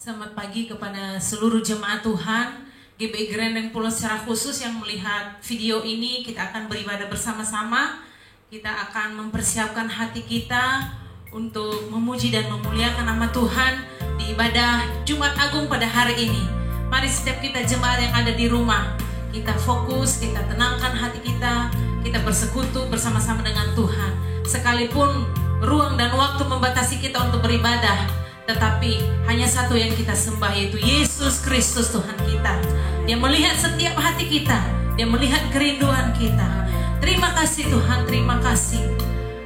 Selamat pagi kepada seluruh jemaat Tuhan GBI Grandeng Pulau secara khusus yang melihat video ini. Kita akan beribadah bersama-sama. Kita akan mempersiapkan hati kita untuk memuji dan memuliakan nama Tuhan di ibadah Jumat Agung pada hari ini. Mari setiap kita jemaat yang ada di rumah, kita fokus, kita tenangkan hati kita, kita bersekutu bersama-sama dengan Tuhan. Sekalipun ruang dan waktu membatasi kita untuk beribadah, tetapi hanya satu yang kita sembah, yaitu Yesus Kristus Tuhan kita. Dia melihat setiap hati kita, Dia melihat kerinduan kita. Terima kasih Tuhan, terima kasih.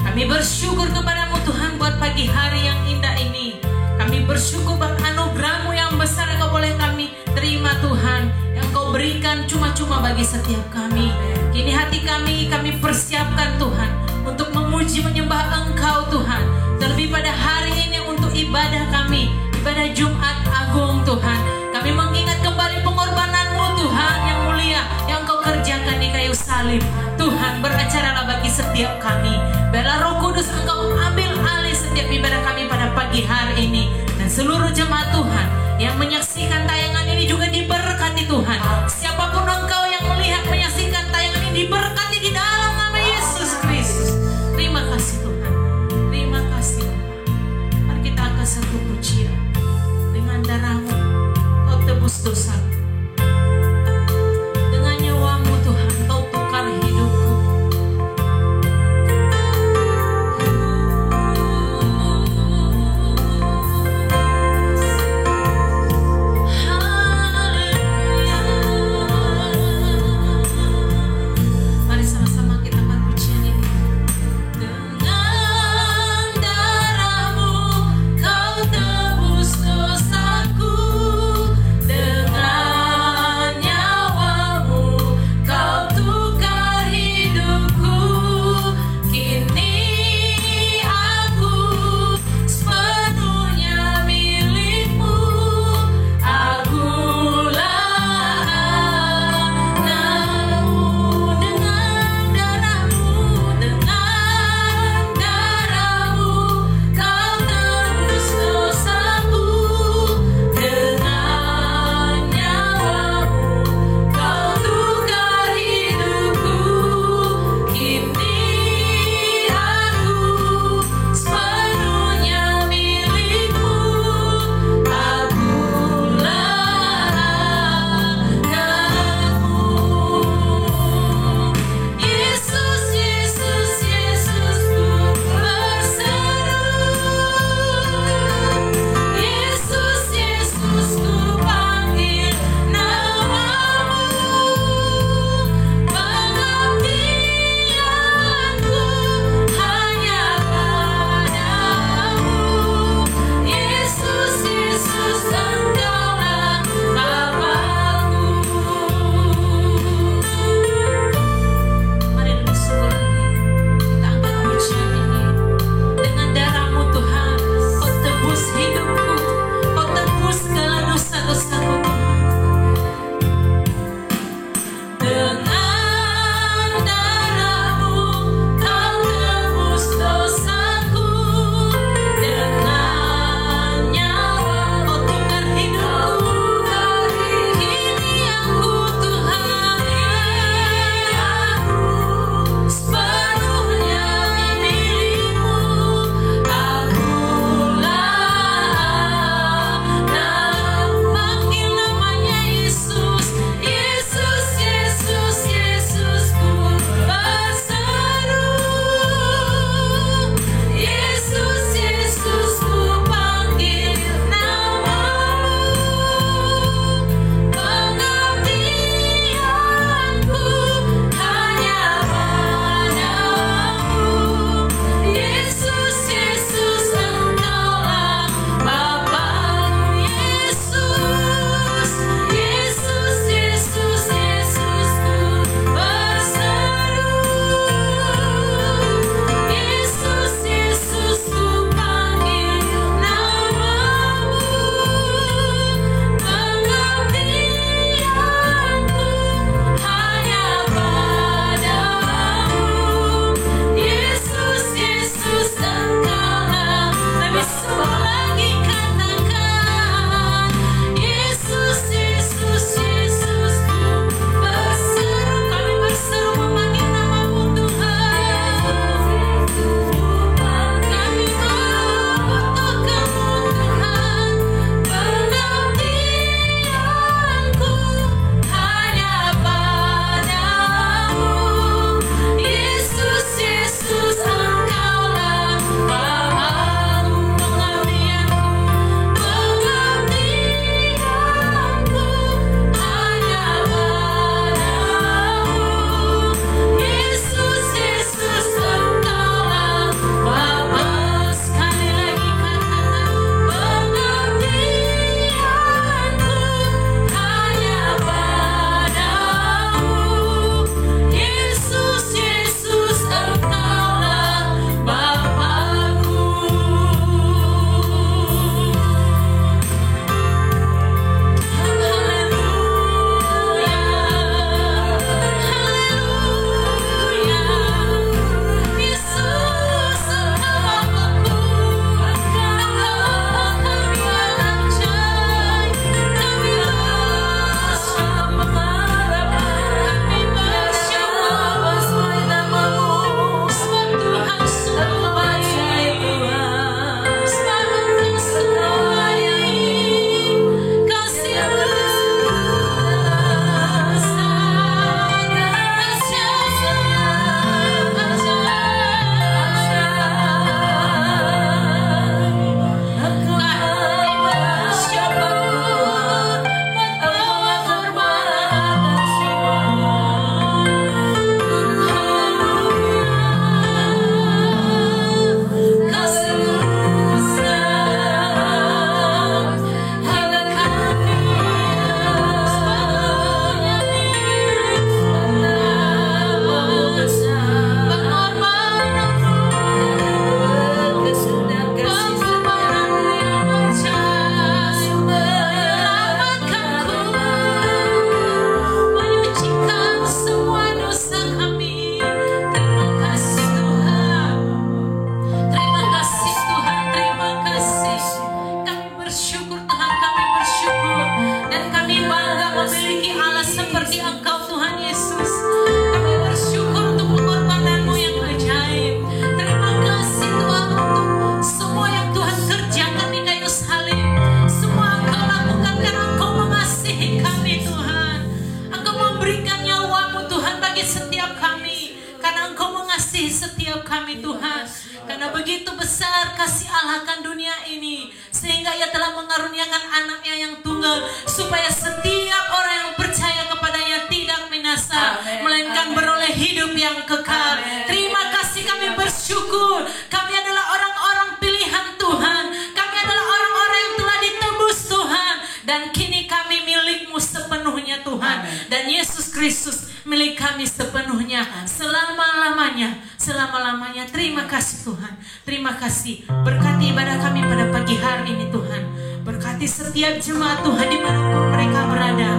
Kami bersyukur kepadamu Tuhan buat pagi hari yang indah ini. Kami bersyukur buat anugerah-Mu yang besar yang Kau boleh kami terima Tuhan, yang Kau berikan cuma-cuma bagi setiap kami. Kini hati kami persiapkan Tuhan untuk memuji menyembah Engkau Tuhan. Terlebih pada hari ini untuk ibadah kami, ibadah Jumat Agung Tuhan. Kami mengingat kembali pengorbanan-Mu Tuhan yang mulia, yang Kau kerjakan di kayu salib. Tuhan, beracaralah bagi setiap kami. Biarlah Roh Kudus Engkau ambil alih setiap ibadah kami pada pagi hari ini. Dan seluruh jemaat Tuhan yang menyaksikan tayangan ini juga diberkati Tuhan. Siapapun Engkau yang melihat menyaksikan tayangan ini diberkati di dalam nama Yesus Kristus. Terima kasih Tuhan, terima kasih Bapa. Mari kita angkat satu pujian. Dengan darah-Mu Kau tebus dosa, dengan nyawa-Mu Tuhan Kau tukar hidupku. memberikan nyawamu Tuhan bagi setiap kami. Karena Engkau mengasihi setiap kami Tuhan. Karena begitu besar kasih Allah akan dunia ini, sehingga Ia telah mengaruniakan anaknya yang tunggal, supaya setiap orang yang percaya kepadanya tidak binasa, melainkan beroleh hidup yang kekal. Terima kasih, kami bersyukur. Kami adalah orang-orang pilihan Tuhan. Kami adalah orang-orang yang telah ditebus Tuhan. Dan kini kami milik-Mu sepenuhnya Tuhan. Dan Yesus Kristus milik kami sepenuhnya, selama-lamanya. Selama-lamanya. Terima kasih Tuhan. Terima kasih. Berkati ibadah kami pada pagi hari ini Tuhan. Berkati setiap jemaat Tuhan dimanapun mereka berada.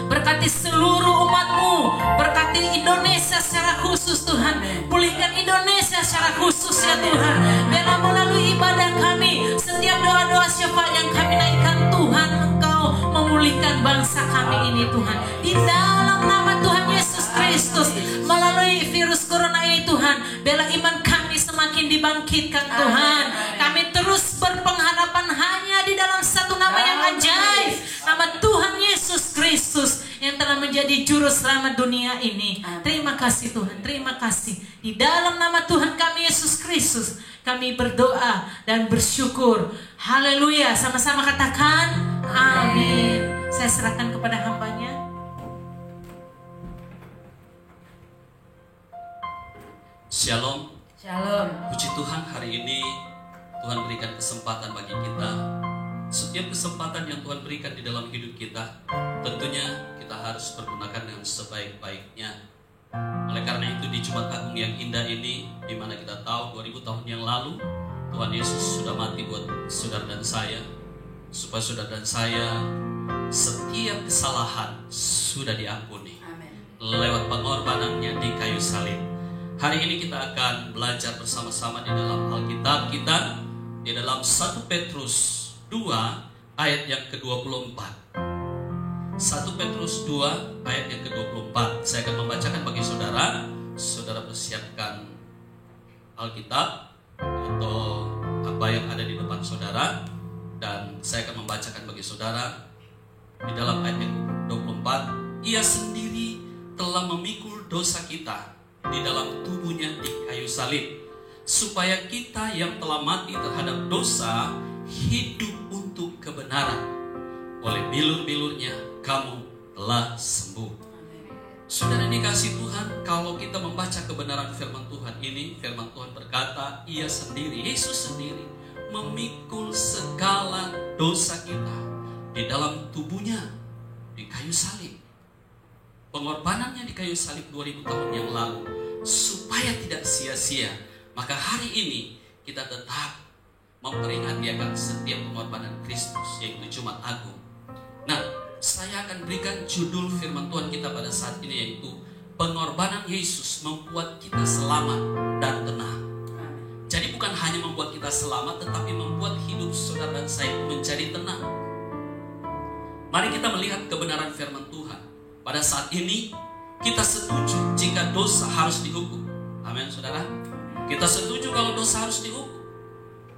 Berkati seluruh umat-Mu. Berkati Indonesia secara khusus Tuhan. Pulihkan Indonesia secara khusus ya Tuhan. Biarlah melalui ibadah kami, setiap doa-doa syafaat yang kami naikkan Tuhan, Engkau memulihkan bangsa kami ini Tuhan. Di dalam nama Tuhan Yesus Kristus, melalui virus corona ini Tuhan, biarlah iman kami semakin dibangkitkan Tuhan. Kami terus berpengharapan hanya di dalam satu nama yang ajaib, nama Tuhan Yesus Kristus yang telah menjadi juru selamat dunia ini. Terima kasih Tuhan, terima kasih. Di dalam nama Tuhan kami Yesus Kristus, kami berdoa dan bersyukur. Haleluya. Sama-sama katakan amin. Saya serahkan kepada hambanya. Shalom. Shalom. Puji Tuhan, hari ini Tuhan berikan kesempatan bagi kita. Setiap kesempatan yang Tuhan berikan di dalam hidup kita, tentunya kita harus pergunakan dengan sebaik-baiknya. Oleh karena itu di Jumat Agung yang indah ini, di mana kita tahu 2000 tahun yang lalu Tuhan Yesus sudah mati buat saudara dan saya, supaya saudara dan saya setiap kesalahan sudah diampuni. Amin. Lewat pengorbanannya di kayu salib. Hari ini kita akan belajar bersama-sama di dalam Alkitab kita, di dalam 1 Petrus 2 ayat yang ke-24. 1 Petrus 2 ayat yang ke-24. Saya akan membacakan bagi saudara. Saudara persiapkan Alkitab atau apa yang ada di depan saudara, dan saya akan membacakan bagi saudara. Di dalam ayat yang ke-24, Ia sendiri telah memikul dosa kita di dalam tubuhnya di kayu salib, supaya kita yang telah mati terhadap dosa hidup untuk kebenaran. Oleh bilur-bilurnya kamu telah sembuh. Saudara dikasih Tuhan, kalau kita membaca kebenaran firman Tuhan ini, firman Tuhan berkata, Ia sendiri, Yesus sendiri memikul segala dosa kita di dalam tubuhnya di kayu salib. Pengorbanannya di kayu salib 2000 tahun yang lalu, supaya tidak sia-sia. Maka hari ini kita tetap memperingati akan setiap pengorbanan Kristus, yaitu Jumat Agung. Nah, saya akan berikan judul firman Tuhan kita pada saat ini, yaitu pengorbanan Yesus membuat kita selamat dan tenang. Jadi bukan hanya membuat kita selamat, tetapi membuat hidup saudara dan saya menjadi tenang. Mari kita melihat kebenaran firman Tuhan. Pada saat ini kita setuju jika dosa harus dihukum. Amin saudara. Kita setuju kalau dosa harus dihukum.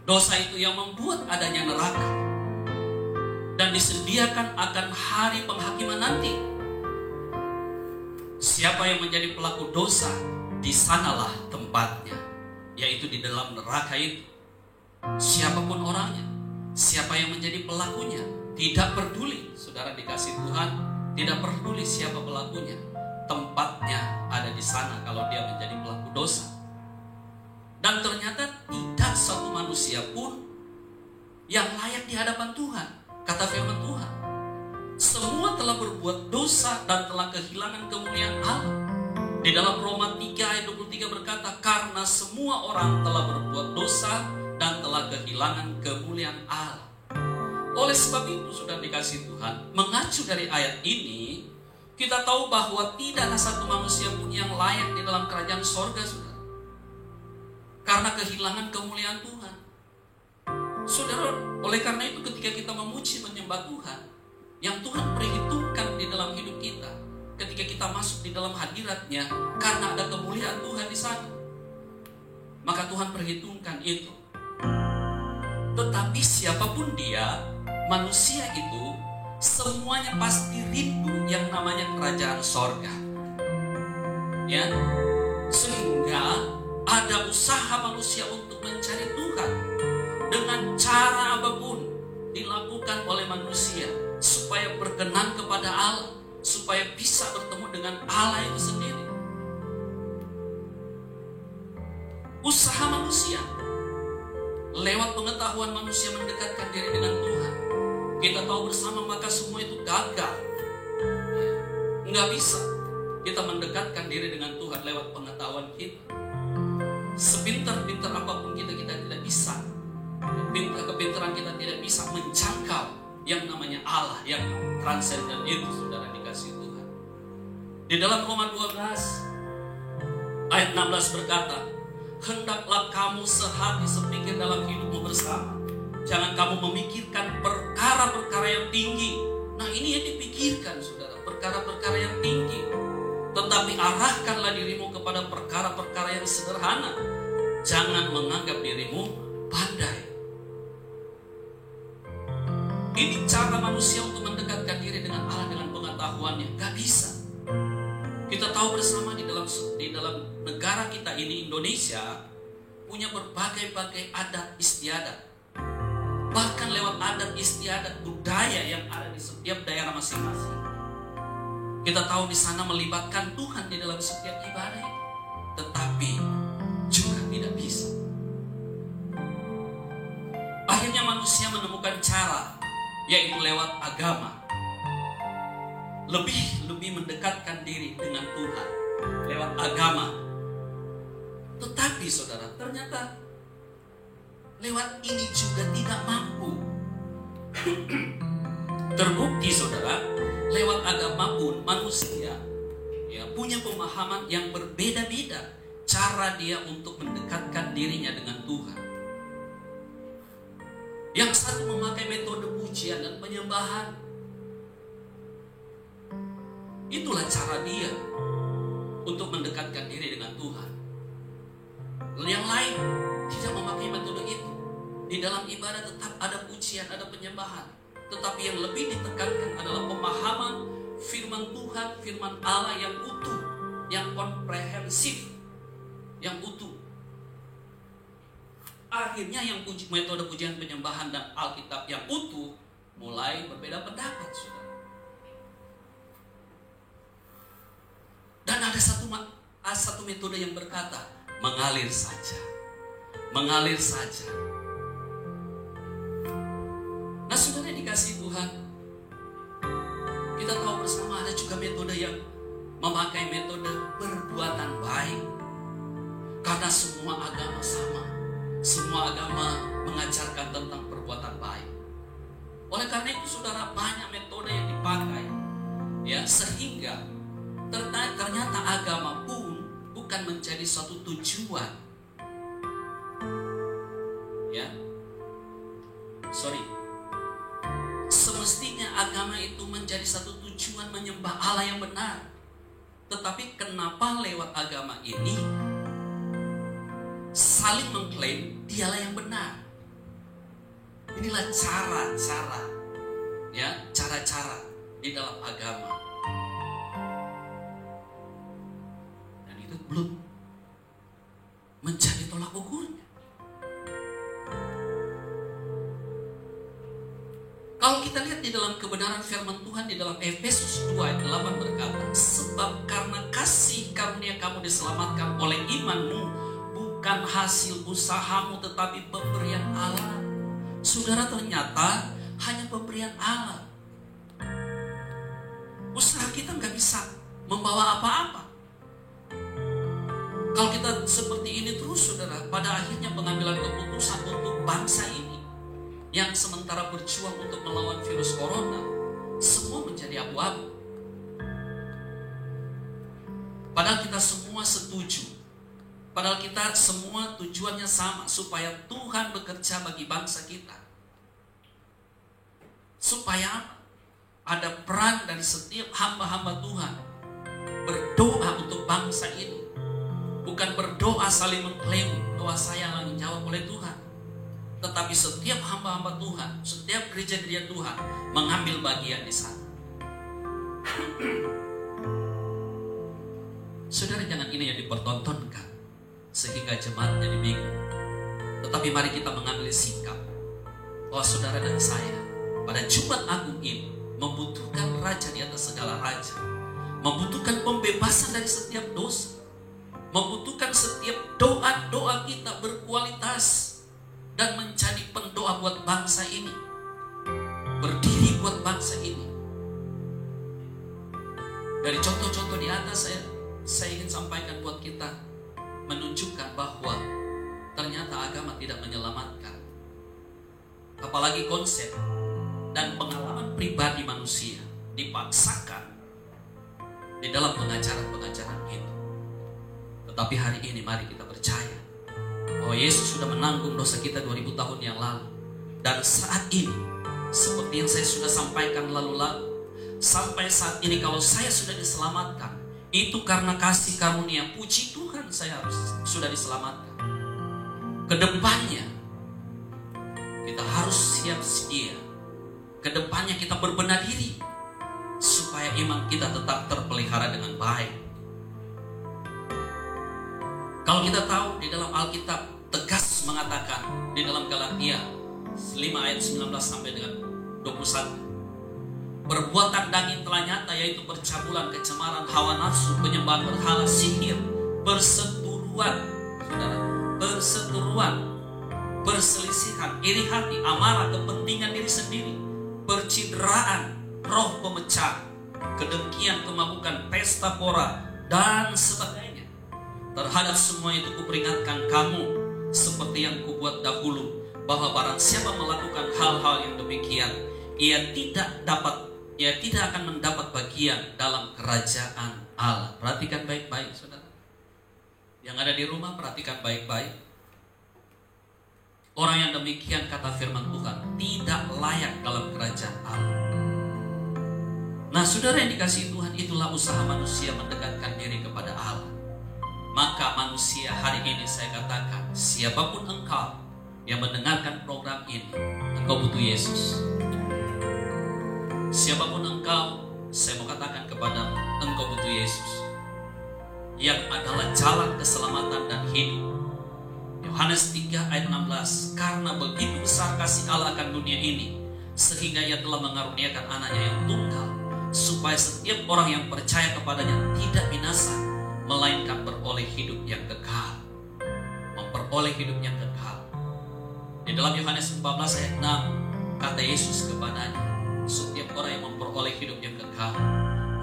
Dosa itu yang membuat adanya neraka, dan disediakan akan hari penghakiman nanti. Siapa yang menjadi pelaku dosa, di sanalah tempatnya, yaitu di dalam neraka itu. Siapapun orangnya, siapa yang menjadi pelakunya, tidak peduli. Saudara dikasih Tuhan, tidak peduli siapa pelakunya, tempatnya ada di sana kalau dia menjadi pelaku dosa. Dan ternyata tidak satu manusia pun yang layak di hadapan Tuhan. Kata firman Tuhan, semua telah berbuat dosa dan telah kehilangan kemuliaan Allah. Di dalam Roma 3 ayat 23 berkata, karena semua orang telah berbuat dosa dan telah kehilangan kemuliaan Allah. Oleh sebab itu, sudah dikasih Tuhan, mengacu dari ayat ini, kita tahu bahwa tidak ada satu manusia pun yang layak di dalam kerajaan sorga, saudara. Karena kehilangan kemuliaan Tuhan. Saudara, oleh karena itu ketika kita memuji menyembah Tuhan, yang Tuhan perhitungkan di dalam hidup kita, ketika kita masuk di dalam hadirat-Nya, karena ada kemuliaan Tuhan di sana, maka Tuhan perhitungkan itu. Tetapi siapapun dia, manusia itu semuanya pasti rindu yang namanya kerajaan sorga. Ya, sehingga ada usaha manusia untuk mencari Tuhan dengan cara apapun dilakukan oleh manusia supaya berkenan kepada Allah, supaya bisa bertemu dengan Allah itu sendiri. Usaha manusia lewat pengetahuan manusia mendekatkan diri dengan Tuhan. Kita tahu bersama maka semua itu gagal. Nggak bisa kita mendekatkan diri dengan Tuhan lewat pengetahuan kita. Sepintar-pintar apapun kita tidak bisa. Kepintaran kita tidak bisa menjangkau yang namanya Allah yang transenden itu, saudara dikasih Tuhan. Di dalam Roma 12 ayat 16 berkata, hendaklah kamu sehati sepikir dalam hidupmu bersama. Jangan kamu memikirkan perkara-perkara yang tinggi. Nah, ini yang dipikirkan, saudara, perkara-perkara yang tinggi. Tetapi arahkanlah dirimu kepada perkara-perkara yang sederhana. Jangan menganggap dirimu pandai. Ini cara manusia untuk mendekatkan diri dengan Allah dengan pengetahuannya. Gak bisa. Kita tahu bersama di dalam negara kita ini, Indonesia, punya berbagai-bagai adat istiadat. Bahkan lewat adat istiadat budaya yang ada di setiap daerah masing-masing. Kita tahu di sana melibatkan Tuhan di dalam setiap ibadah itu. Tetapi juga tidak bisa. Akhirnya manusia menemukan cara, yaitu lewat agama. Lebih mendekatkan diri dengan Tuhan lewat agama. Tetapi saudara, ternyata lewat ini juga tidak mampu. Terbukti saudara, lewat agama pun manusia punya pemahaman yang berbeda-beda cara dia untuk mendekatkan dirinya dengan Tuhan. Yang satu memakai metode pujian dan penyembahan. Itulah cara dia untuk mendekatkan diri dengan Tuhan. Yang lain tidak memakai metode itu. Di dalam ibadah tetap ada pujian, ada penyembahan. Tetapi yang lebih ditekankan adalah pemahaman firman Tuhan, firman Allah yang utuh, yang komprehensif, yang utuh. Akhirnya yang metode pujian, penyembahan dan Alkitab yang utuh mulai berbeda pendapat, saudara. Dan ada satu metode yang berkata, mengalir saja. Mengalir saja. Nah, saudara dikasih Tuhan, kita tahu bersama ada juga metode yang memakai metode perbuatan baik. Karena semua agama sama. Semua agama mengajarkan tentang perbuatan baik. Oleh karena itu, saudara, banyak metode yang dipakai. Ya, sehingga ternyata agama pun bukan menjadi suatu tujuan. Ya. Semestinya agama itu menjadi satu tujuan menyembah Allah yang benar. Tetapi kenapa lewat agama ini saling mengklaim dialah yang benar? Inilah cara-cara di dalam agama. Dan itu belum menjadi tolak ukurnya. Kalau kita lihat di dalam kebenaran firman Tuhan di dalam Efesus 2 ayat 8 berkata, sebab karena kasih karunia kamu diselamatkan oleh imanmu, bukan hasil usahamu tetapi pemberian Allah. Saudara, ternyata hanya pemberian Allah. Usaha kita nggak bisa membawa apa-apa. Kalau kita seperti ini terus, saudara, pada akhirnya pengambilan keputusan untuk bangsa ini yang sementara berjuang untuk melawan virus corona, semua menjadi abu-abu. Padahal kita semua setuju. Padahal kita semua tujuannya sama, supaya Tuhan bekerja bagi bangsa kita. Supaya apa? Ada peran dari setiap hamba-hamba Tuhan berdoa untuk bangsa ini. Bukan berdoa saling mengklaim doa saya yang dijawab oleh Tuhan. tetapi setiap hamba-hamba Tuhan, setiap gereja-gereja Tuhan mengambil bagian di sana. Saudara, jangan ini yang dipertontonkan sehingga jemaat jadi bingung. Tetapi mari kita mengambil sikap bahwa saudara dan saya pada Jumat Agung ini membutuhkan Raja di atas segala raja, membutuhkan pembebasan dari setiap dosa, membutuhkan setiap doa-doa kita berkualitas dan menjadi pendoa buat bangsa ini, berdiri buat bangsa ini. Dari contoh-contoh di atas saya ingin sampaikan buat kita, menunjukkan bahwa ternyata agama tidak menyelamatkan. Apalagi konsep dan pengalaman pribadi manusia dipaksakan di dalam pengajaran-pengajaran itu. Tetapi hari ini mari kita percaya bahwa Yesus sudah menanggung dosa kita 2000 tahun yang lalu. Dan saat ini, seperti yang saya sudah sampaikan lalu-lalu, sampai saat ini kalau saya sudah diselamatkan, itu karena kasih karunia. Puji Tuhan, saya sudah diselamatkan. Kedepannya kita harus siap sedia. Kedepannya kita berbenah diri supaya iman kita tetap terpelihara dengan baik. Kalau kita tahu di dalam Alkitab tegas mengatakan di dalam Galatia 5 ayat 19 sampai dengan 21, perbuatan daging telah nyata, yaitu percabulan, kecemaran, hawa nafsu, penyembahan berhala, sihir, perseteruan, saudara, perseteruan, perselisihan, iri hati, amarah, kepentingan diri sendiri, percideraan, roh pemecah, kedengkian, kemabukan, pesta pora, dan sebagainya. Terhadap semua itu kuperingatkan kamu, seperti yang kubuat dahulu, bahwa barang siapa melakukan hal-hal yang demikian, ia tidak akan mendapat bagian dalam kerajaan Allah. Perhatikan baik-baik, saudara. Yang ada di rumah, perhatikan baik-baik. Orang yang demikian, kata firman Tuhan, tidak layak dalam kerajaan Allah. Nah, saudara yang dikasihi Tuhan, itulah usaha manusia mendekatkan diri kepada Allah. Maka manusia hari ini saya katakan, siapapun engkau yang mendengarkan program ini, engkau butuh Yesus. Siapapun engkau, saya mau katakan kepada engkau butuh Yesus, yang adalah jalan keselamatan dan hidup. Yohanes 3 ayat 16, karena begitu besar kasih Allah akan dunia ini, sehingga ia telah mengaruniakan anaknya yang tunggal, supaya setiap orang yang percaya kepadanya tidak binasa, melainkan beroleh hidup yang kekal. Memperoleh hidup yang kekal. Di dalam Yohanes 14 ayat 6, kata Yesus kepadanya, setiap orang yang memperoleh hidup yang kekal,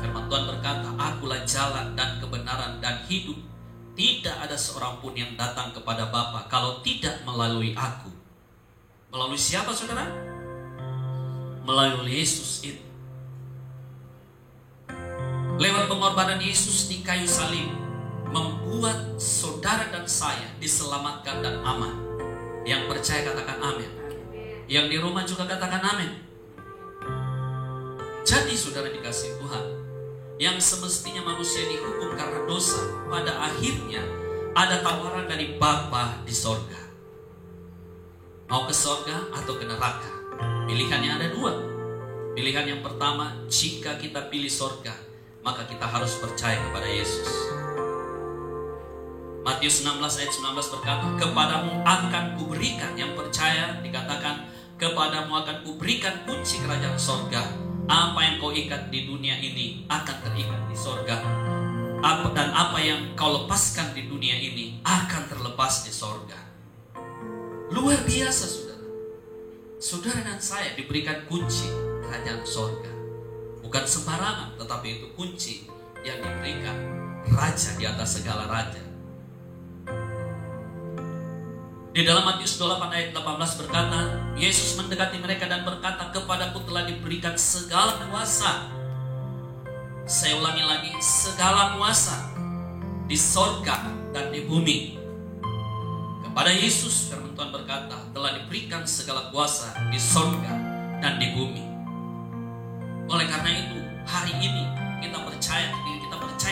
firman Tuhan berkata, akulah jalan dan kebenaran dan hidup. Tidak ada seorang pun yang datang kepada Bapa kalau tidak melalui aku. Melalui siapa, saudara? Melalui Yesus itu. Lewat pengorbanan Yesus di kayu salib, membuat saudara dan saya diselamatkan dan aman. Yang percaya katakan amin. Yang di rumah juga katakan amin. Jadi saudara dikasihi Tuhan, yang semestinya manusia dihukum karena dosa, pada akhirnya ada tawaran dari Bapa di sorga. Mau ke sorga atau ke neraka? Pilihannya ada dua. Pilihan yang pertama, jika kita pilih sorga, maka kita harus percaya kepada Yesus. Matius 16 ayat 19 berkata, kepadamu akan kuberikan, yang percaya dikatakan, kepadamu akan kuberikan kunci kerajaan sorga. Apa yang kau ikat di dunia ini akan terikat di sorga. Dan apa yang kau lepaskan di dunia ini akan terlepas di sorga. Luar biasa, saudara. Saudara dan saya diberikan kunci kerajaan sorga. Bukan sembarangan, tetapi itu kunci yang diberikan Raja di atas segala raja. Di dalam Matius 28 ayat 18 berkata, Yesus mendekati mereka dan berkata, kepadaku telah diberikan segala kuasa. Saya ulangi lagi, segala kuasa di sorga dan di bumi. Kepada Yesus, firman Tuhan berkata, telah diberikan segala kuasa di sorga dan di bumi. Oleh karena itu, hari ini kita percaya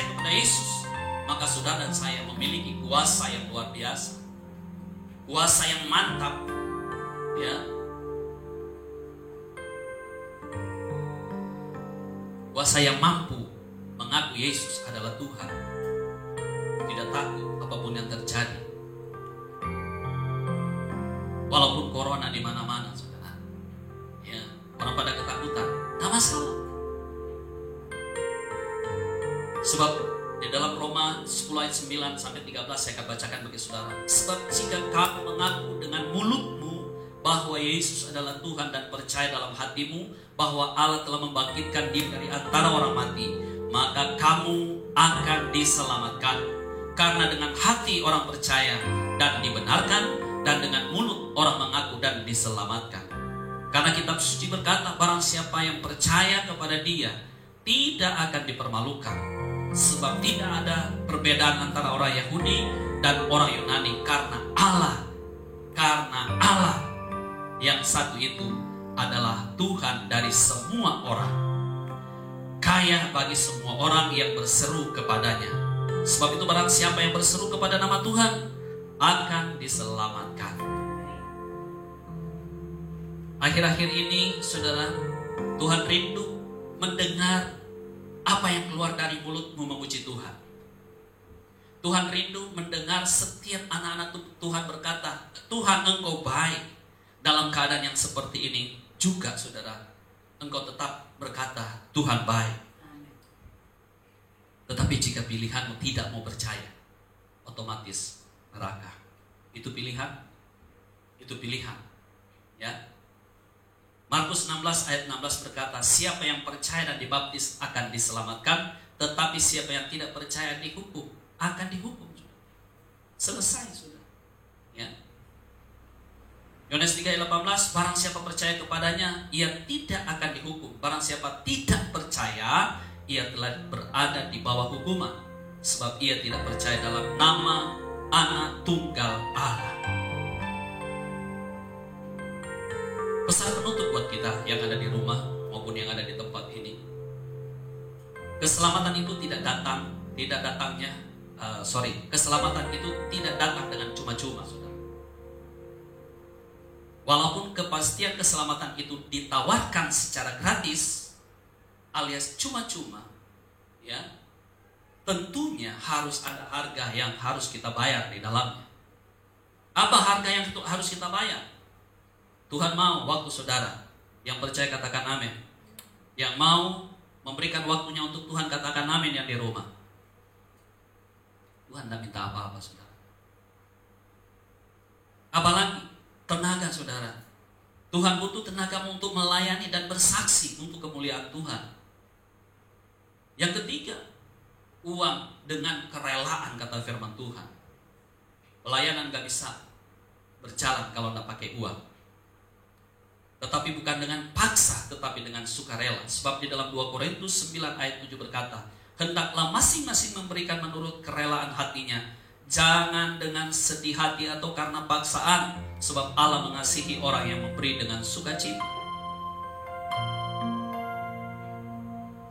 kepada Yesus, maka saudara dan saya memiliki kuasa yang luar biasa. Kuasa yang mantap, Ya. Bahwa saya mampu mengaku Yesus adalah Tuhan. Tidak takut apapun yang terjadi. Walaupun corona di mana-mana, saudara. Ya, orang pada ketakutan, tak masalah. Sebab di dalam Roma 10 ayat 9 sampai 13 saya akan bacakan bagi saudara. Sebab jika kamu mengaku dengan mulutmu bahwa Yesus adalah Tuhan dan percaya dalam hatimu bahwa Allah telah membangkitkan Dia dari antara orang mati, maka kamu akan diselamatkan. Karena dengan hati orang percaya dan dibenarkan, dan dengan mulut orang mengaku dan diselamatkan. Karena kitab suci berkata, barang siapa yang percaya kepada Dia tidak akan dipermalukan. Sebab tidak ada perbedaan antara orang Yahudi dan orang Yunani, karena Allah yang satu itu adalah Tuhan dari semua orang, kaya bagi semua orang yang berseru kepadanya. Sebab itu barang siapa yang berseru kepada nama Tuhan akan diselamatkan. Akhir-akhir ini, saudara, Tuhan rindu mendengar apa yang keluar dari mulutmu memuji Tuhan. Tuhan rindu mendengar setiap anak-anak Tuhan berkata, Tuhan Engkau baik. Dalam keadaan yang seperti ini juga, saudara, engkau tetap berkata, Tuhan baik. Tetapi jika pilihanmu tidak mau percaya, otomatis neraka. Itu pilihan. Ya. Markus 16 ayat 16 berkata, siapa yang percaya dan dibaptis akan diselamatkan, tetapi siapa yang tidak percaya dihukum, akan dihukum. Selesai, sudah. Ya. Yohanes 3 ayat 18, barang siapa percaya kepadanya, ia tidak akan dihukum. Barang siapa tidak percaya, ia telah berada di bawah hukuman, sebab ia tidak percaya dalam nama Anak Tunggal Allah. Pesan penutup buat kita yang ada di rumah maupun yang ada di tempat ini. Keselamatan itu keselamatan itu tidak datang dengan cuma-cuma, saudara. Walaupun kepastian keselamatan itu ditawarkan secara gratis alias cuma-cuma, ya, tentunya harus ada harga yang harus kita bayar di dalamnya. Apa harga yang harus kita bayar? Tuhan mau waktu saudara. Yang percaya katakan amin. Yang mau memberikan waktunya untuk Tuhan katakan amin yang di rumah. Tuhan tidak minta apa-apa, saudara. Apalagi tenaga, saudara. Tuhan butuh tenagamu untuk melayani dan bersaksi untuk kemuliaan Tuhan. Yang ketiga, uang dengan kerelaan, kata firman Tuhan. Pelayanan gak bisa berjalan kalau tidak pakai uang. Tetapi bukan dengan paksa, tetapi dengan sukarela. Sebab di dalam 2 Korintus 9 ayat 7 berkata, hendaklah masing-masing memberikan menurut kerelaan hatinya, jangan dengan sedih hati atau karena paksaan, sebab Allah mengasihi orang yang memberi dengan sukacita.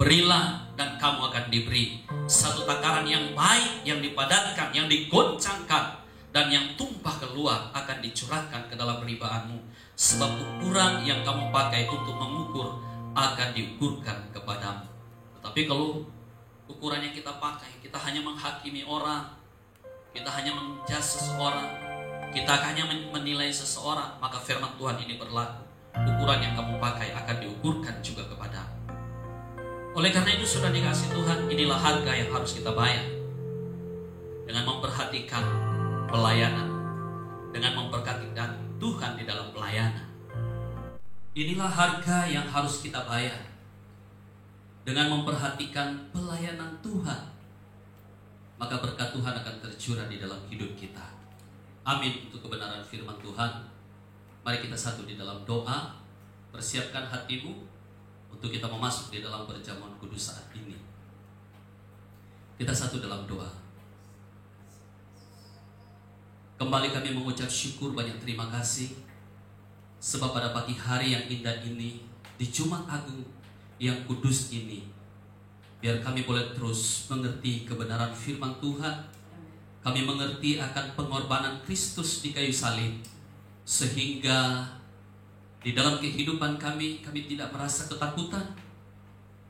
Berilah dan kamu akan diberi. Satu takaran yang baik, yang dipadatkan, yang digoncangkan, dan yang tumpah keluar akan dicurahkan ke dalam ribaanmu. Sebab ukuran yang kamu pakai untuk mengukur akan diukurkan kepadamu. Tetapi kalau ukuran yang kita pakai, kita hanya menghakimi orang, kita hanya menjudge seseorang, kita hanya menilai seseorang, maka firman Tuhan ini berlaku. Ukuran yang kamu pakai akan diukurkan juga kepadamu. Oleh karena itu, sudah dikasih Tuhan, inilah harga yang harus kita bayar. Dengan memperhatikan pelayanan, dengan memperhatikan Tuhan di dalam pelayanan. Inilah harga yang harus kita bayar. Dengan memperhatikan pelayanan Tuhan, maka berkat Tuhan akan tercurah di dalam hidup kita. Amin. Untuk kebenaran firman Tuhan, mari kita satu di dalam doa. Persiapkan hatimu untuk kita memasuki di dalam perjamuan kudus saat ini. Kita satu dalam doa. Kembali kami mengucap syukur, banyak terima kasih, sebab pada pagi hari yang indah ini, di Jumat Agung yang kudus ini, biar kami boleh terus mengerti kebenaran firman Tuhan. Kami mengerti akan pengorbanan Kristus di kayu salib, sehingga Di dalam kehidupan kami tidak merasa ketakutan,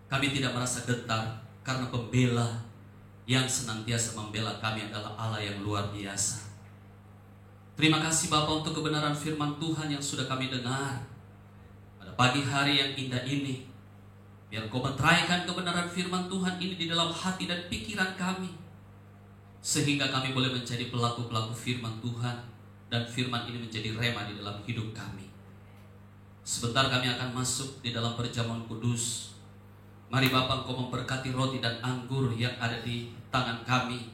kami tidak merasa getar, karena pembela yang senantiasa membela kami adalah Allah yang luar biasa. Terima kasih Bapa untuk kebenaran firman Tuhan yang sudah kami dengar pada pagi hari yang indah ini. Biar Kau meteraikan kebenaran firman Tuhan ini di dalam hati dan pikiran kami, sehingga kami boleh menjadi pelaku-pelaku firman Tuhan, dan firman ini menjadi rema di dalam hidup kami. Sebentar kami akan masuk di dalam perjamuan kudus. Mari Bapa, Engkau memberkati roti dan anggur yang ada di tangan kami.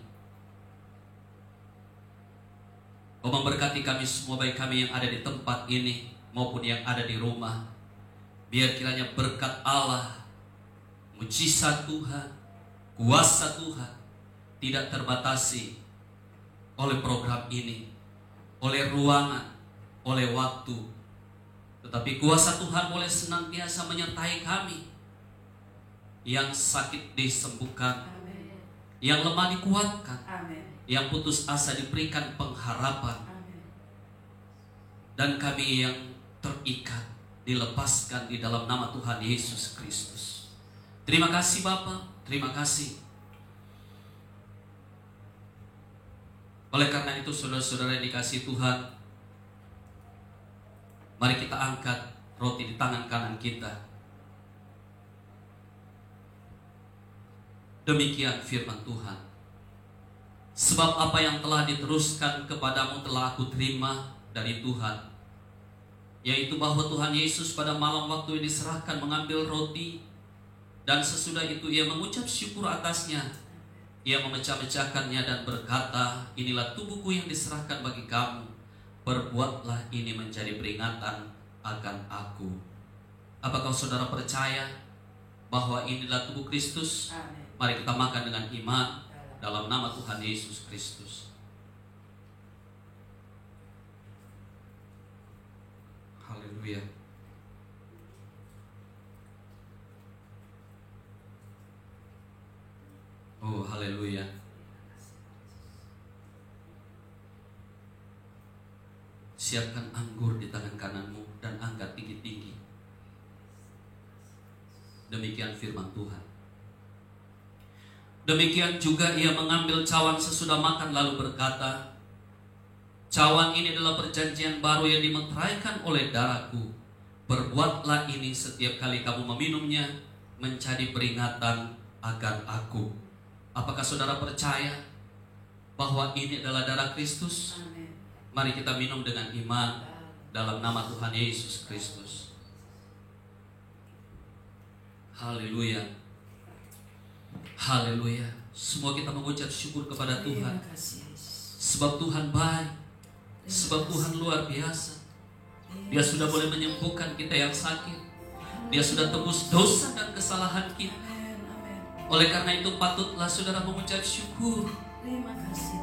Kau memberkati kami semua, baik kami yang ada di tempat ini maupun yang ada di rumah. Biar kiranya berkat Allah, mujizat Tuhan, kuasa Tuhan tidak terbatasi oleh program ini, oleh ruangan, oleh waktu. Tetapi kuasa Tuhan boleh senantiasa menyertai kami. Yang sakit disembuhkan, amen. Yang lemah dikuatkan, amen. Yang putus asa diberikan pengharapan, amen. Dan kami yang terikat dilepaskan di dalam nama Tuhan Yesus Kristus. Terima kasih Bapa, terima kasih. Oleh karena itu saudara-saudara yang dikasihi Tuhan, mari kita angkat roti di tangan kanan kita. Demikian firman Tuhan. Sebab apa yang telah diteruskan kepadamu telah aku terima dari Tuhan, yaitu bahwa Tuhan Yesus pada malam waktu diserahkan mengambil roti, dan sesudah itu ia mengucap syukur atasnya. Ia memecah-mecahkannya dan berkata, inilah tubuhku yang diserahkan bagi kamu. Perbuatlah ini menjadi peringatan akan aku. Apakah saudara percaya bahwa inilah tubuh Kristus? Amen. Mari kita makan dengan iman dalam nama Tuhan Yesus Kristus. Haleluya. Oh, haleluya. Siapkan anggur di tangan kananmu dan angkat tinggi-tinggi. Demikian firman Tuhan. Demikian juga ia mengambil cawan sesudah makan lalu berkata, cawan ini adalah perjanjian baru yang dimeteraikan oleh darahku. Perbuatlah ini setiap kali kamu meminumnya menjadi peringatan akan aku. Apakah saudara percaya bahwa ini adalah darah Kristus? Amen. Mari kita minum dengan iman dalam nama Tuhan Yesus Kristus. Haleluya. Haleluya. Semua kita mengucap syukur kepada Tuhan. Sebab Tuhan baik, sebab Tuhan luar biasa. Dia sudah boleh menyembuhkan kita yang sakit. Dia sudah tebus dosa dan kesalahan kita. Oleh karena itu patutlah saudara mengucap syukur.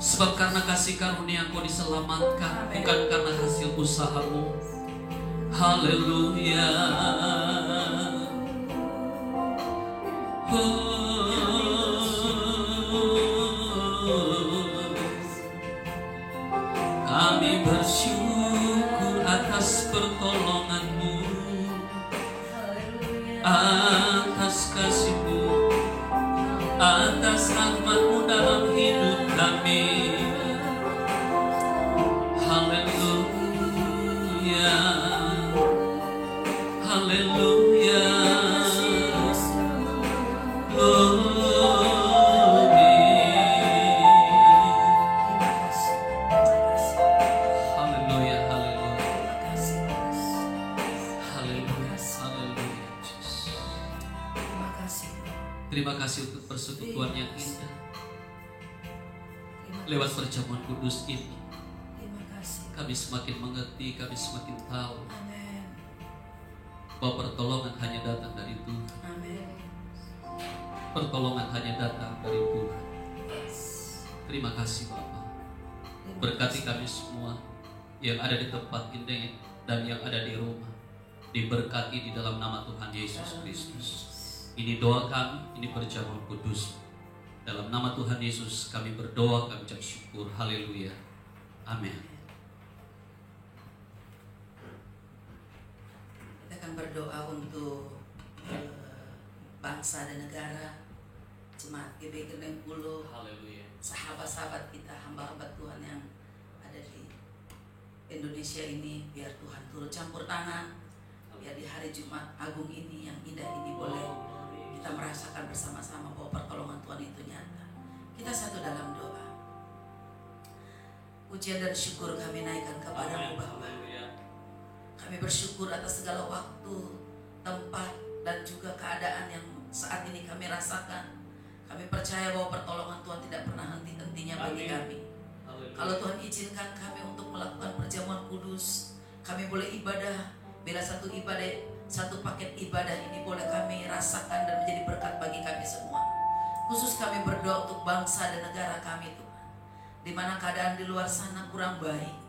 Sebab karena kasih karunia Engkau diselamatkan, bukan karena hasil usahamu. Haleluya. Kami bersyukur atas pertolongan-Mu, atas kasih-Mu, atas rahmat-Mu dalam hidup kami. Haleluya, haleluya. Terima kasih untuk persekutuan yang indah lewat perjamuan kudus ini. Kami semakin mengerti, kami semakin tahu bahwa pertolongan hanya datang dari Tuhan. Pertolongan hanya datang dari Tuhan. Terima kasih Bapa. Berkati kami semua yang ada di tempat ini dan yang ada di rumah. Diberkati di dalam nama Tuhan Yesus Kristus. Ini doa kami, ini perjamuan kudus. Dalam nama Tuhan Yesus kami berdoa, kami ucap syukur. Haleluya. Amin. berdoa untuk bangsa dan negara, jemaat GBI Gendeng Pulo, Haleluya. sahabat-sahabat kita, hamba-hamba Tuhan yang ada di Indonesia ini. Biar Tuhan turut campur tangan, biar di hari Jumat Agung ini yang indah ini boleh kita merasakan bersama-sama bahwa pertolongan Tuhan itu nyata. Kita satu dalam doa. Pujian dan syukur kami naikkan kepadamu Bapa. Kami bersyukur atas segala waktu, tempat, dan juga keadaan yang saat ini kami rasakan. Kami percaya bahwa pertolongan Tuhan tidak pernah henti-hentinya bagi kami. Kalau Tuhan izinkan kami untuk melakukan perjamuan kudus, kami boleh ibadah. Bila satu paket ibadah ini boleh kami rasakan dan menjadi berkat bagi kami semua. Khusus kami berdoa untuk bangsa dan negara kami Tuhan, di mana keadaan di luar sana kurang baik.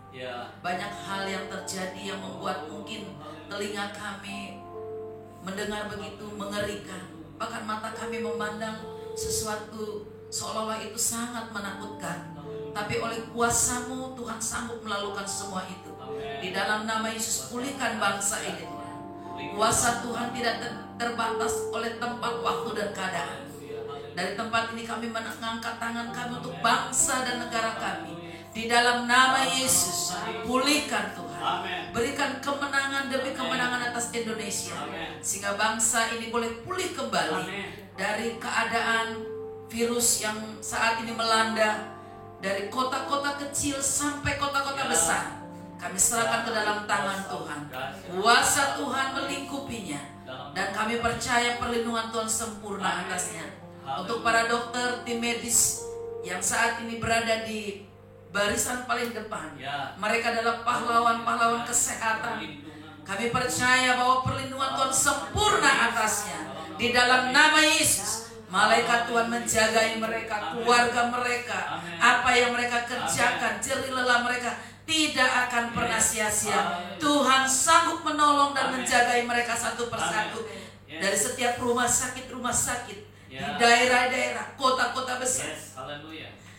Banyak hal yang terjadi yang membuat mungkin telinga kami mendengar begitu mengerikan. Bahkan mata kami memandang sesuatu seolah-olah itu sangat menakutkan. Tapi oleh kuasa-Mu Tuhan sanggup melakukan semua itu. Di dalam nama Yesus pulihkan bangsa ini Tuhan. Kuasa Tuhan tidak terbatas oleh tempat, waktu, dan keadaan. Dari tempat ini kami mengangkat tangan kami untuk bangsa dan negara kami. Di dalam nama Yesus, pulihkan Tuhan. Berikan kemenangan demi kemenangan atas Indonesia. Sehingga bangsa ini boleh pulih kembali dari keadaan virus yang saat ini melanda. Dari kota-kota kecil sampai kota-kota besar, kami serahkan ke dalam tangan Tuhan. Kuasa Tuhan melingkupinya. Dan kami percaya perlindungan Tuhan sempurna atasnya. Untuk para dokter, tim medis yang saat ini berada di barisan paling depan, mereka adalah pahlawan-pahlawan kesehatan. Kami percaya bahwa perlindungan Tuhan sempurna atasnya. Di dalam nama Yesus, malaikat Tuhan menjagai mereka, keluarga mereka, apa yang mereka kerjakan, jerih lelah mereka tidak akan pernah sia-sia. Tuhan sanggup menolong dan menjagai mereka satu persatu. Dari setiap rumah sakit di daerah-daerah, kota-kota besar.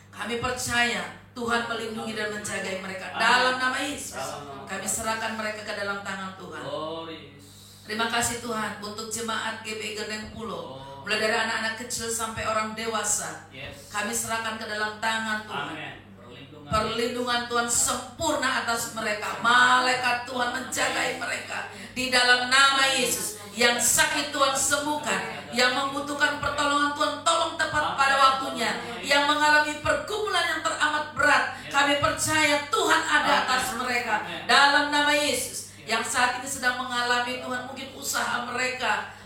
Kami percaya Tuhan melindungi dan menjagai mereka. Dalam nama Yesus, kami serahkan mereka ke dalam tangan Tuhan. Terima kasih Tuhan untuk jemaat GBI Gendeng Pulo, mulai dari anak-anak kecil sampai orang dewasa. Kami serahkan ke dalam tangan Tuhan. Perlindungan Tuhan sempurna atas mereka. Malaikat Tuhan menjagai mereka. Di dalam nama Yesus, yang sakit Tuhan sembuhkan, yang membutuhkan pertolongan Tuhan tolong tepat pada waktunya, yang mengalami pergumulan yang teramat berat, kami percaya Tuhan ada atas mereka. Dalam nama Yesus, yang saat ini sedang mengalami Tuhan mungkin usaha mereka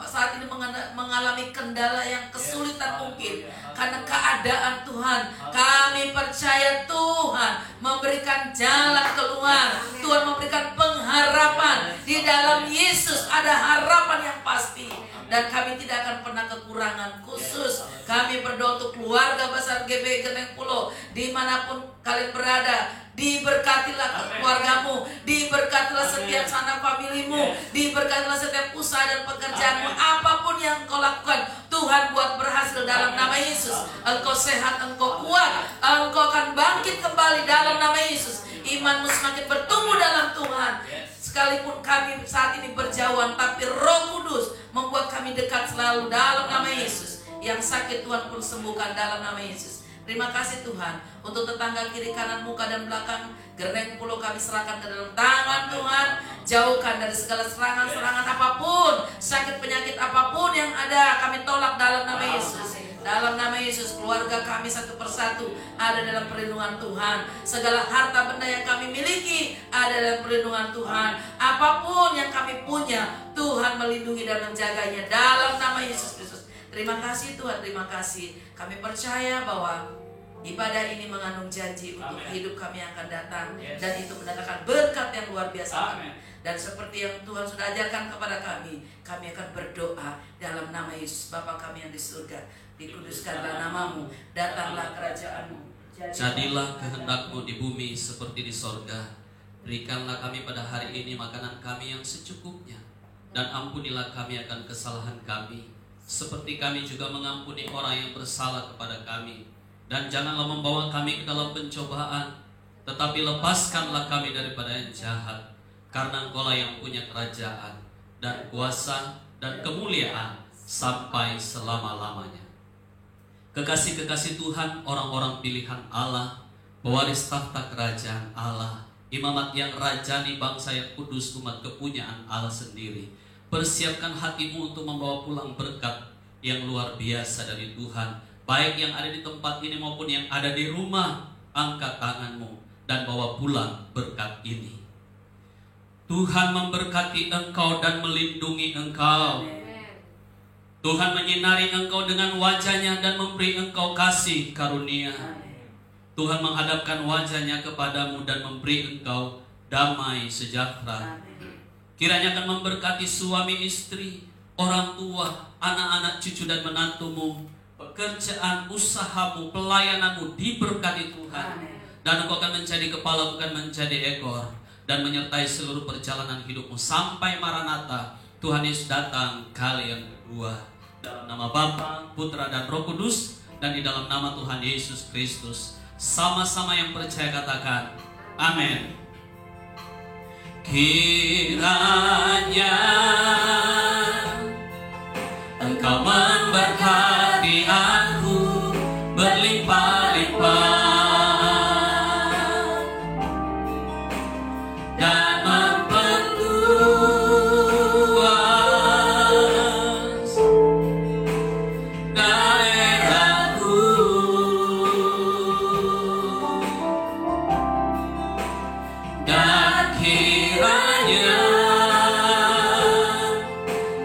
saat ini mengalami kendala yang kesulitan mungkin karena keadaan Tuhan, kami percaya Tuhan memberikan jalan keluar. Tuhan memberikan pengharapan. Di dalam Yesus ada harapan yang pasti, dan kami tidak akan pernah kekurangan. Khusus kami berdoa untuk keluarga besar GBI Gendeng Pulo, dimanapun kalian berada. Diberkatilah keluargamu, diberkatilah setiap sanak familimu, diberkatilah setiap usaha dan pekerjaanmu. Apapun yang engkau lakukan, Tuhan buat berhasil dalam nama Yesus. Engkau sehat, engkau kuat, engkau akan bangkit kembali dalam nama Yesus. Imanmu semakin bertumbuh dalam Tuhan. Sekalipun kami saat ini berjauhan, tapi Roh Kudus membuat kami dekat selalu dalam nama Yesus. Yang sakit Tuhan pun sembuhkan dalam nama Yesus. Terima kasih Tuhan untuk tetangga kiri kanan muka dan belakang Gendeng Pulo kami serahkan ke dalam tangan Tuhan. Jauhkan dari segala serangan-serangan apapun, sakit penyakit apapun yang ada, kami tolak dalam nama Yesus. Dalam nama Yesus, keluarga kami satu persatu ada dalam perlindungan Tuhan. Segala harta benda yang kami miliki ada dalam perlindungan Tuhan. Apapun yang kami punya, Tuhan melindungi dan menjaganya dalam nama Yesus Kristus. Terima kasih Tuhan, terima kasih. Kami percaya bahwa ibadah ini mengandung janji untuk hidup kami yang akan datang. Dan itu mendatangkan berkat yang luar biasa. Dan seperti yang Tuhan sudah ajarkan kepada kami akan berdoa dalam nama Yesus. Bapa kami yang di surga, dikuduskanlah namamu, datanglah kerajaanmu, jadilah kehendak-Mu di bumi seperti di sorga. Berikanlah kami pada hari ini makanan kami yang secukupnya, dan ampunilah kami akan kesalahan kami, seperti kami juga mengampuni orang yang bersalah kepada kami. Dan janganlah membawa kami ke dalam pencobaan, tetapi lepaskanlah kami daripada yang jahat. karena Engkaulah yang punya kerajaan dan kuasa dan kemuliaan sampai selama-lamanya. Kekasih-kekasih Tuhan, orang-orang pilihan Allah, pewaris tahta kerajaan Allah, imamat yang rajani, bangsa yang kudus, umat kepunyaan Allah sendiri. Persiapkan hatimu untuk membawa pulang berkat yang luar biasa dari Tuhan, baik yang ada di tempat ini maupun yang ada di rumah. Angkat tanganmu dan bawa pulang berkat ini. Tuhan memberkati engkau dan melindungi engkau. Tuhan menyinari engkau dengan wajah-Nya dan memberi engkau kasih karunia. Tuhan menghadapkan wajah-Nya kepadamu dan memberi engkau damai sejahtera. Kiranya akan memberkati suami istri, orang tua, anak-anak, cucu dan menantumu, pekerjaan, usahamu, pelayananmu diberkati Tuhan. Dan engkau akan menjadi kepala bukan menjadi ekor, dan menyertai seluruh perjalanan hidupmu sampai Maranatha, Tuhan Yesus datang kali yang kedua. Dalam nama Bapa, Putra dan Roh Kudus, dan di dalam nama Tuhan Yesus Kristus, sama-sama yang percaya katakan amin. Kiranya Engkau memberkati aku berlimpah-limpah dan memperluas daerahku, dan kiranya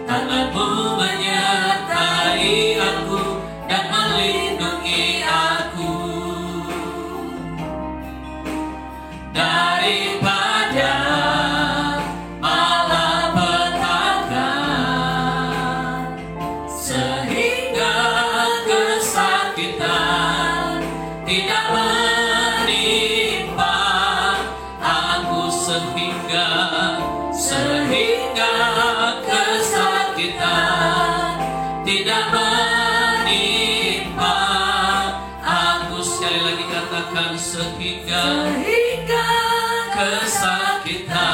tanganmu menyertai aku dan melindungi aku daripada malapetaka, sehingga kesakitan tidak menimpa aku, sehingga kesakitan tidak menimpa aku. Sekali lagi katakan sehingga kesakitan